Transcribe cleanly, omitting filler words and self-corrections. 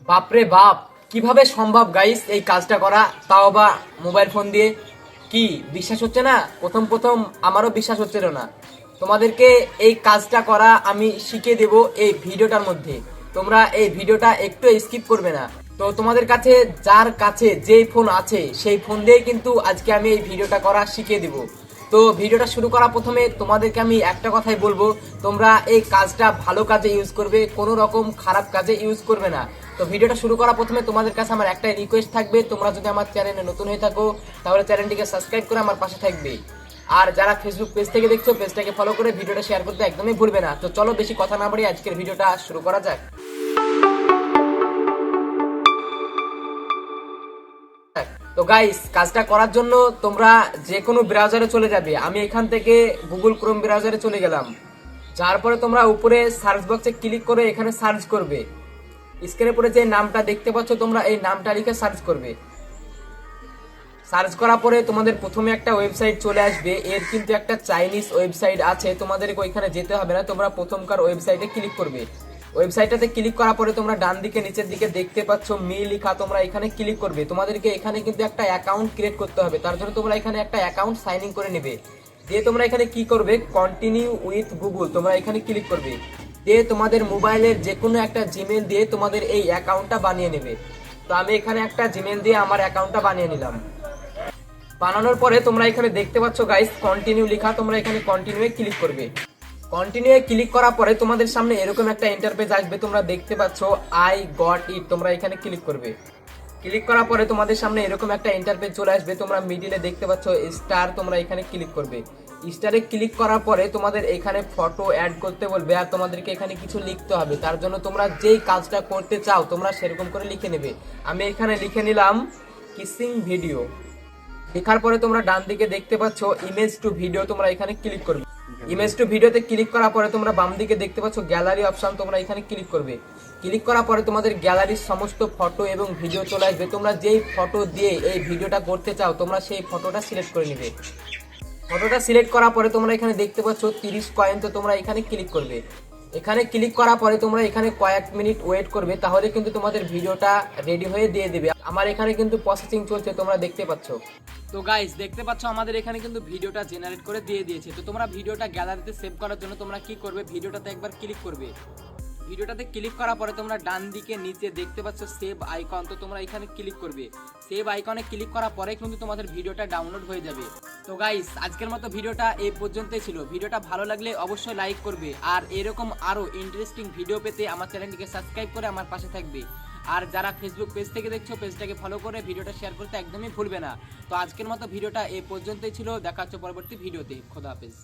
বাপরে বাপ, কিভাবে সম্ভব গাইস এই কাজটা করা, তাও বা মোবাইল ফোন দিয়ে? কি বিশ্বাস হচ্ছে না? প্রথম প্রথম আমারও বিশ্বাস হচ্ছিল না। তোমাদেরকে এই কাজটা করা আমি শিখিয়ে দেব এই ভিডিওটার মধ্যে। তোমরা এই ভিডিওটা একটু স্কিপ করবে না। তো তোমাদের কাছে যার কাছে যেই ফোন আছে সেই ফোন দিয়ে কিন্তু আজকে আমি এই ভিডিওটা করা শিখিয়ে দেব। তো ভিডিওটা শুরু করা প্রথমে তোমাদেরকে আমি একটা কথাই বলবো, তোমরা এই কাজটা ভালো কাজে ইউজ করবে, কোনো রকম খারাপ কাজে ইউজ করবে না। তো ভিডিওটা শুরু করা প্রথমে তোমাদের কাছে আমার একটাই রিকোয়েস্ট থাকবে, তোমরা যদি আমার চ্যানেলে নতুন হয়ে থাকো তাহলে চ্যানেলটিকে সাবস্ক্রাইব করে আমার পাশে থাকবে। আর যারা ফেসবুক পেজ থেকে দেখছো পেজটাকে ফলো করে ভিডিওটা শেয়ার করতে একদমই ভুলবে না। তো চলো বেশি কথা না বাড়িয়ে আজকের ভিডিওটা শুরু করা যাক। তো গাইস, কাজটা করার জন্য তোমরা যে কোনো ব্রাউজারে চলে যাবে। আমি এখান থেকে গুগল ক্রোম ব্রাউজারে চলে গেলাম। যার পরে তোমরা উপরে সার্চ বক্সে ক্লিক করে এখানে সার্চ করবে। স্ক্রিনে পরে যে নামটা দেখতে পাচ্ছ তোমরা এই নামটা লিখে সার্চ করবে। সার্চ করার পরে তোমাদের প্রথমে একটা ওয়েবসাইট চলে আসবে। এর কিন্তু একটা চাইনিজ ওয়েবসাইট আছে, তোমাদেরকে ওইখানে যেতে হবে না, তোমরা প্রথমকার ওয়েবসাইটে ক্লিক করবে। ওয়েবসাইটটাতে ক্লিক করার পরে তোমরা ডান দিকে নিচের দিকে দেখতে পাচ্ছ মি লেখা, তোমরা এখানে ক্লিক করবে। তোমাদেরকে এখানে কিন্তু একটা অ্যাকাউন্ট ক্রিয়েট করতে হবে, তার জন্য তোমরা এখানে একটা অ্যাকাউন্ট সাইন ইন করে নেবে। দিয়ে তোমরা এখানে কি করবে, কন্টিনিউ উইথ গুগল তোমরা এখানে ক্লিক করবে। দিয়ে তোমাদের মোবাইলের যে কোনো একটা জিমেল দিয়ে তোমাদের এই অ্যাকাউন্টটা বানিয়ে নেবে। তো আমি এখানে একটা জিমেল দিয়ে আমার অ্যাকাউন্টটা বানিয়ে নিলাম। বানানোর পরে তোমরা এখানে দেখতে পাচ্ছ গাইস কন্টিনিউ লেখা, তোমরা এখানে কন্টিনিউ এ ক্লিক করবে। কন্টিনিউ এ ক্লিক করার পরে তোমাদের সামনে এরকম একটা ইন্টারফেস আসবে, তোমরা দেখতে পাচ্ছ আই গট ইট, তোমরা এখানে ক্লিক করবে। ক্লিক করার পরে তোমাদের সামনে এরকম একটা ইন্টারফেস চলে আসবে, তোমরা মিডিলে দেখতে পাচ্ছ স্টার, তোমরা এখানে ক্লিক করবে। স্টারে ক্লিক করার পরে তোমাদের এখানে ফটো অ্যাড করতে বলবে, আর তোমাদেরকে এখানে কিছু লিখতে হবে। তার জন্য তোমরা যেই কাজটা করতে চাও তোমরা সেরকম করে লিখে নেবে। আমি এখানে লিখে নিলাম কিসিং ভিডিও। লেখার পরে তোমরা ডান দিকে দেখতে পাচ্ছ ইমেজ টু ভিডিও, তোমরা এখানে ক্লিক করবে। ইমেজ টু ভিডিওতে ক্লিক করার পরে তোমরা বাম দিকে দেখতে পাচ্ছ গ্যালারি অপশন, তোমরা এখানে ক্লিক করবে। ক্লিক করার পরে তোমাদের গ্যালারির সমস্ত ফটো এবং ভিডিও চলে আসবে। তোমরা যেই ফটো দিয়ে এই ভিডিওটা করতে চাও তোমরা সেই ফটোটা সিলেক্ট করে নেবে। ফটোটা সিলেক্ট করার পরে তোমরা এখানে দেখতে পাচ্ছ 30 কয়েন, তো তোমরা এখানে ক্লিক করবে। এখানে ক্লিক করার পরে তোমরা এখানে কয়েক মিনিট ওয়েট করবে, তাহলে কিন্তু তোমাদের ভিডিওটা রেডি হয়ে দিয়ে দেবে। আমার এখানে কিন্তু প্রসেসিং চলছে, তোমরা দেখতে পাচ্ছ। তো গাইস দেখতে পাচ্ছ আমাদের এখানে কিন্তু ভিডিওটা জেনারেট করে দিয়ে দিয়েছে। তো তোমরা ভিডিওটা গ্যালারিতে সেভ করার জন্য তোমরা কি করবে, ভিডিওটাতে একবার ক্লিক করবে। ভিডিওটাতে ক্লিক করার পরে তোমরা ডান দিকে নিচে দেখতে পাচ্ছ সেভ আইকন, তো তোমরা এখানে ক্লিক করবে। সেভ আইকনে ক্লিক করার পরে কিন্তু তোমাদের ভিডিওটা ডাউনলোড হয়ে যাবে। তো গাইস আজকের মতো ভিডিওটা এই পর্যন্তই ছিল। ভিডিওটা ভালো লাগলে অবশ্যই লাইক করবে, আর এরকম আরো ইন্টারেস্টিং ভিডিও পেতে আমার চ্যানেলটিকে সাবস্ক্রাইব করে আমার পাশে থাকবে। আর যারা ফেসবুক পেজ থেকে দেখছো পেজটাকে ফলো করে ভিডিওটা শেয়ার করতে একদমই ভুলবে না। তো আজকের মতো ভিডিওটা এই পর্যন্তই ছিল, দেখা হচ্ছে পরবর্তী ভিডিওতে। খোদা হাফেজ।